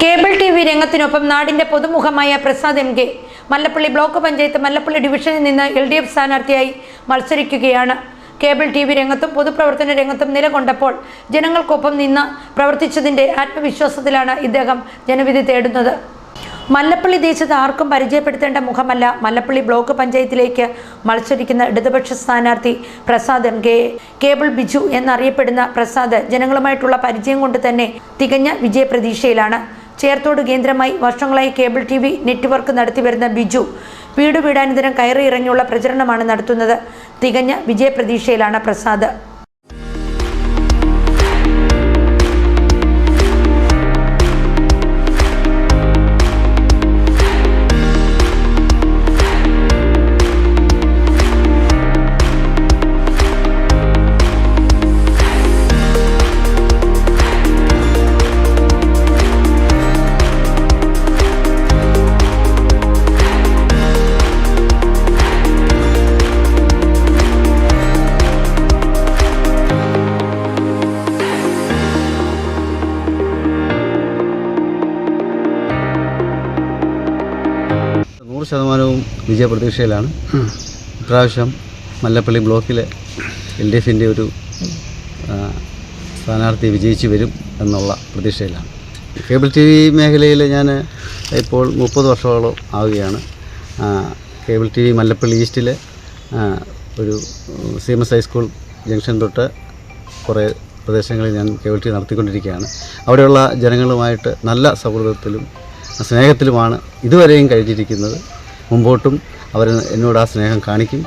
Cable TV. രംഗത്തിനൊപ്പം നാടിന്റെ പൊതുമുഖമായ പ്രസാദ് എം.കെ. മല്ലപ്പള്ളി ബ്ലോക്ക് പഞ്ചായത്ത് മല്ലപ്പള്ളി ഡിവിഷനിൽ നിന്ന് LDF സ്ഥാനാർത്ഥിയായി മത്സരിക്കുകയാണ്. Cable TV. രംഗത്തും പൊതുപ്രവർത്തന രംഗത്തും നിലകൊണ്ടപ്പോൾ ജനങ്ങൾക്കൊപ്പം നിന്ന് പ്രവർത്തിച്ചതിന്റെ ആത്മവിശ്വാസത്തിലാണ് ഇദ്ദേഹം ജനവിധി തേടുന്നത്. മല്ലപ്പള്ളി ദേശത്ത് ആർക്കും പരിചയപ്പെടുത്തേണ്ട മുഖമല്ല മല്ലപ്പള്ളി ബ്ലോക്ക് പഞ്ചായത്തിലേക്ക് മത്സരിക്കുന്ന ഇടതുപക്ഷ സ്ഥാനാർത്ഥി പ്രസാദ് എം.കെ. കേബിൾ ബിജു എന്നറിയപ്പെടുന്ന പ്രസാദ് ജനങ്ങളുമായിട്ടുള്ള പരിചയം കൊണ്ട് തന്നെ തികഞ്ഞ വിജയപ്രതീക്ഷയിലാണ്. ചേർത്തോട് കേന്ദ്രമായി വർഷങ്ങളായി കേബിൾ ടി.വി. നെറ്റ്വർക്ക് നടത്തിവരുന്ന ബിജു വീട് വീടാനന്തരം കയറി ഇറങ്ങിയുള്ള പ്രചരണമാണ് നടത്തുന്നത്. തികഞ്ഞ വിജയപ്രതീക്ഷയിലാണ് പ്രസാദ്. ശതമാനവും വിജയപ്രതീക്ഷയിലാണ്. ഇപ്രാവശ്യം മല്ലപ്പള്ളി ബ്ലോക്കിലെ LDFിൻ്റെ ഒരു സ്ഥാനാർത്ഥി വിജയിച്ചു വരും എന്നുള്ള പ്രതീക്ഷയിലാണ്. Cable TV. മേഖലയിൽ ഞാൻ ഇപ്പോൾ 30 വർഷത്തോളം ആവുകയാണ്. Cable TV. മല്ലപ്പള്ളി ഈസ്റ്റിലെ ഒരു CMS ഹൈസ്കൂൾ ജംഗ്ഷൻ തൊട്ട് കുറേ പ്രദേശങ്ങളിൽ ഞാൻ കേബിൾ ടി.വി. നടത്തിക്കൊണ്ടിരിക്കുകയാണ്. അവിടെയുള്ള ജനങ്ങളുമായിട്ട് നല്ല സൗഹൃദത്തിലും സ്നേഹത്തിലുമാണ് ഇതുവരെയും കഴിഞ്ഞിരിക്കുന്നത്. മുമ്പോട്ടും അവർ എന്നോട് ആ സ്നേഹം കാണിക്കും.